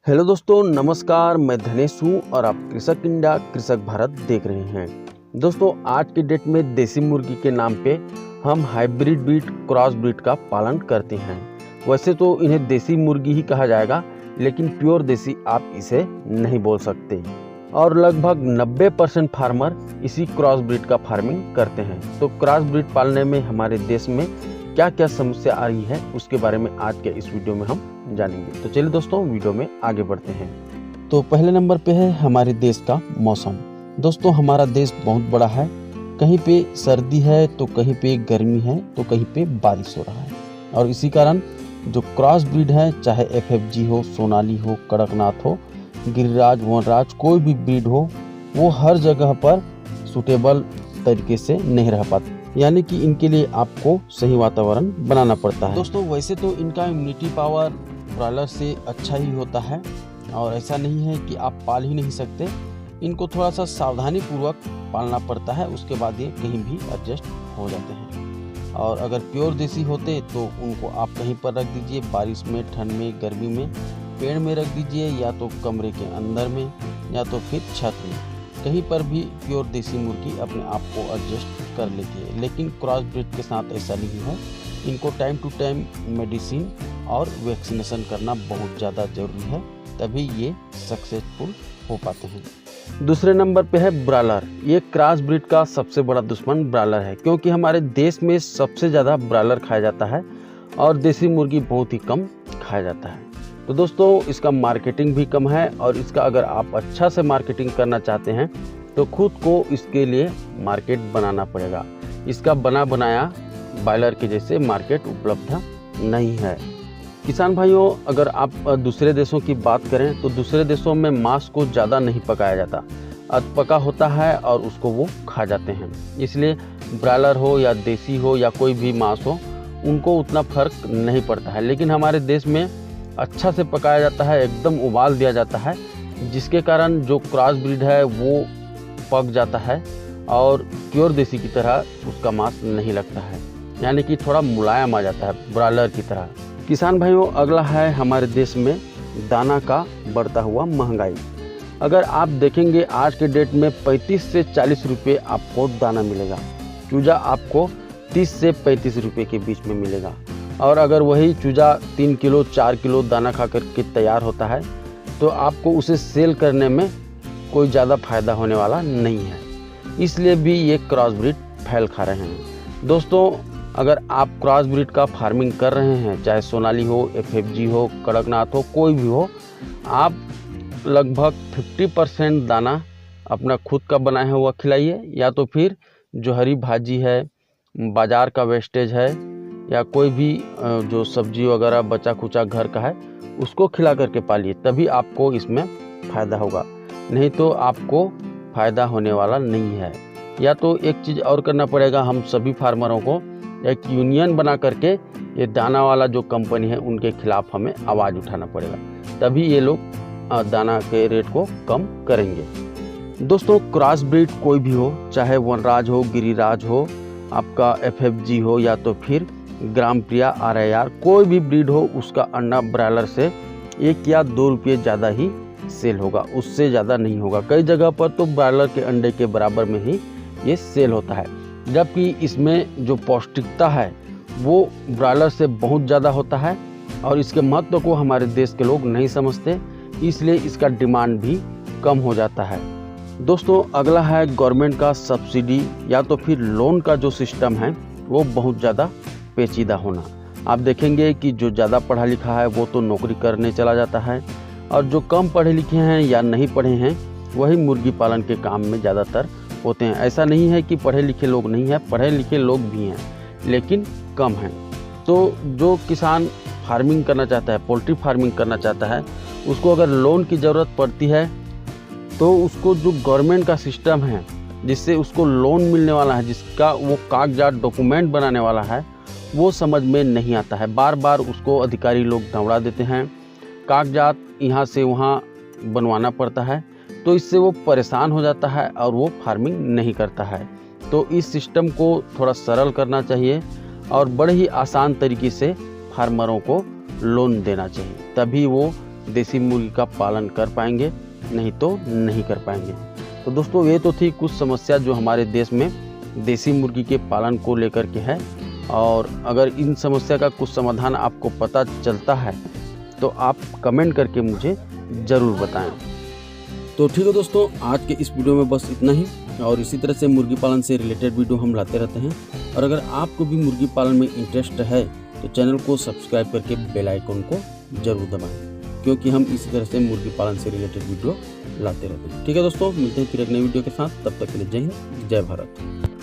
Hello दोस्तों, नमस्कार। मैं धनेश हूँ और आप कृषक इंडिया कृषक भारत देख रहे हैं। दोस्तों, आज की डेट में देसी मुर्गी के नाम पे हम हाइब्रिड ब्रीड, क्रॉस ब्रीड का पालन करते हैं। वैसे तो इन्हें देसी मुर्गी ही कहा जाएगा, लेकिन प्योर देसी आप इसे नहीं बोल सकते। और लगभग 90% फार्मर इसी क्रॉस ब्रीड का फार्मिंग करते हैं। तो क्रॉस ब्रीड पालने में हमारे देश में क्या क्या समस्या आ रही है, उसके बारे में आज के इस वीडियो में हम जानेंगे। तो चलिए दोस्तों, वीडियो में आगे बढ़ते हैं। तो पहले नंबर पे है हमारे देश का मौसम। दोस्तों, हमारा देश बहुत बड़ा है। कहीं पे सर्दी है तो कहीं पे गर्मी है तो कहीं पे बारिश हो रहा है। और इसी कारण जो क्रॉस ब्रीड है, चाहे FFG हो, सोनाली हो, कड़कनाथ हो, गिरिराज, वनराज, कोई भी ब्रीड हो, वो हर जगह पर सूटेबल तरीके से नहीं रह पाती। यानी कि इनके लिए आपको सही वातावरण बनाना पड़ता है। दोस्तों, वैसे तो इनका इम्यूनिटी पावर ब्रॉयलर से अच्छा ही होता है और ऐसा नहीं है कि आप पाल ही नहीं सकते। इनको थोड़ा सा सावधानी पूर्वक पालना पड़ता है, उसके बाद ये कहीं भी एडजस्ट हो जाते हैं। और अगर प्योर देसी होते तो उनको आप कहीं पर रख दीजिए, बारिश में, ठंड में, गर्मी में, पेड़ में रख दीजिए, या तो कमरे के अंदर में, या तो फिर छत में। कहीं पर भी प्योर देसी मुर्गी अपने आप को एडजस्ट कर लेती है। लेकिन क्रॉस ब्रीड के साथ ऐसा नहीं है। इनको टाइम टू टाइम मेडिसिन और वैक्सीनेशन करना बहुत ज़्यादा ज़रूरी है, तभी ये सक्सेसफुल हो पाते हैं। दूसरे नंबर पे है ब्रॉयलर। ये क्रॉस ब्रीड का सबसे बड़ा दुश्मन ब्रॉयलर है, क्योंकि हमारे देश में सबसे ज़्यादा ब्रॉयलर खाया जाता है और देसी मुर्गी बहुत ही कम खाया जाता है। तो दोस्तों, इसका मार्केटिंग भी कम है, और इसका अगर आप अच्छा से मार्केटिंग करना चाहते हैं तो खुद को इसके लिए मार्केट बनाना पड़ेगा। इसका बना बनाया ब्रॉयलर के जैसे मार्केट उपलब्ध नहीं है। किसान भाइयों, अगर आप दूसरे देशों की बात करें तो दूसरे देशों में मांस को ज़्यादा नहीं पकाया जाता, अधपका होता है और उसको वो खा जाते हैं। इसलिए ब्रॉयलर हो या देसी हो या कोई भी मांस हो, उनको उतना फर्क नहीं पड़ता है। लेकिन हमारे देश में अच्छा से पकाया जाता है, एकदम उबाल दिया जाता है, जिसके कारण जो क्रॉस ब्रीड है वो पक जाता है और प्योर देसी की तरह उसका मांस नहीं लगता है, यानी कि थोड़ा मुलायम आ जाता है ब्रॉयलर की तरह। किसान भाइयों, अगला है हमारे देश में दाना का बढ़ता हुआ महंगाई। अगर आप देखेंगे आज के डेट में 35 से 40 रुपये आपको दाना मिलेगा। चूजा आपको 30 से 35 रुपये के बीच में मिलेगा। और अगर वही चूजा 3 किलो 4 किलो दाना खा करके तैयार होता है तो आपको उसे सेल करने में कोई ज़्यादा फायदा होने वाला नहीं है। इसलिए भी ये क्रॉस ब्रीड फैल खा रहे हैं। दोस्तों, अगर आप क्रॉस ब्रीड का फार्मिंग कर रहे हैं, चाहे सोनाली हो, FFG हो, कड़कनाथ हो, कोई भी हो, आप लगभग 50% दाना अपना खुद का बनाया हुआ खिलाइए, या तो फिर जो हरी भाजी है, बाज़ार का वेस्टेज है, या कोई भी जो सब्जी वगैरह बचा खुचा घर का है, उसको खिला करके पालिए, तभी आपको इसमें फ़ायदा होगा। नहीं तो आपको फ़ायदा होने वाला नहीं है। या तो एक चीज़ और करना पड़ेगा, हम सभी फार्मरों को एक यूनियन बना करके ये दाना वाला जो कंपनी है उनके खिलाफ हमें आवाज़ उठाना पड़ेगा, तभी ये लोग दाना के रेट को कम करेंगे। दोस्तों, क्रॉस ब्रीड कोई भी हो, चाहे वनराज हो, गिरिराज हो, आपका FFG हो, या तो फिर ग्राम प्रिया, RIR, कोई भी ब्रीड हो, उसका अंडा ब्रॉयलर से 1 या 2 रुपये ज़्यादा ही सेल होगा, उससे ज़्यादा नहीं होगा। कई जगह पर तो ब्रॉयलर के अंडे के बराबर में ही ये सेल होता है, जबकि इसमें जो पौष्टिकता है वो ब्रॉयलर से बहुत ज़्यादा होता है और इसके महत्व को हमारे देश के लोग नहीं समझते, इसलिए इसका डिमांड भी कम हो जाता है। दोस्तों, अगला है गवर्नमेंट का सब्सिडी या तो फिर लोन का जो सिस्टम है वो बहुत ज़्यादा पेचीदा होना। आप देखेंगे कि जो ज़्यादा पढ़ा लिखा है वो तो नौकरी करने चला जाता है, और जो कम पढ़े लिखे हैं या नहीं पढ़े हैं वही मुर्गी पालन के काम में ज़्यादातर होते हैं। ऐसा नहीं है कि पढ़े लिखे लोग नहीं हैं, पढ़े लिखे लोग भी हैं, लेकिन कम हैं। तो जो किसान फार्मिंग करना चाहता है, पोल्ट्री फार्मिंग करना चाहता है, उसको अगर लोन की ज़रूरत पड़ती है तो उसको जो गवर्नमेंट का सिस्टम है जिससे उसको लोन मिलने वाला है, जिसका वो कागजात डॉक्यूमेंट बनाने वाला है, वो समझ में नहीं आता है। बार बार उसको अधिकारी लोग दौड़ा देते हैं, कागजात यहाँ से वहाँ बनवाना पड़ता है, तो इससे वो परेशान हो जाता है और वो फार्मिंग नहीं करता है। तो इस सिस्टम को थोड़ा सरल करना चाहिए और बड़े ही आसान तरीके से फार्मरों को लोन देना चाहिए, तभी वो देसी मुर्गी का पालन कर पाएंगे, नहीं तो नहीं कर पाएंगे। तो दोस्तों ये तो थी कुछ समस्या जो हमारे देश में देसी मुर्गी के पालन को लेकर के है, और अगर इन समस्या का कुछ समाधान आपको पता चलता है तो आप कमेंट करके मुझे ज़रूर बताएं। तो ठीक है दोस्तों, आज के इस वीडियो में बस इतना ही, और इसी तरह से मुर्गी पालन से रिलेटेड वीडियो हम लाते रहते हैं। और अगर आपको भी मुर्गी पालन में इंटरेस्ट है तो चैनल को सब्सक्राइब करके बेल आइकन को ज़रूर दबाएं, क्योंकि हम इसी तरह से मुर्गी पालन से रिलेटेड वीडियो लाते रहते हैं। ठीक है दोस्तों, मिलते हैं फिर एक नई वीडियो के साथ। तब तक के लिए जय हिंद, जय भारत।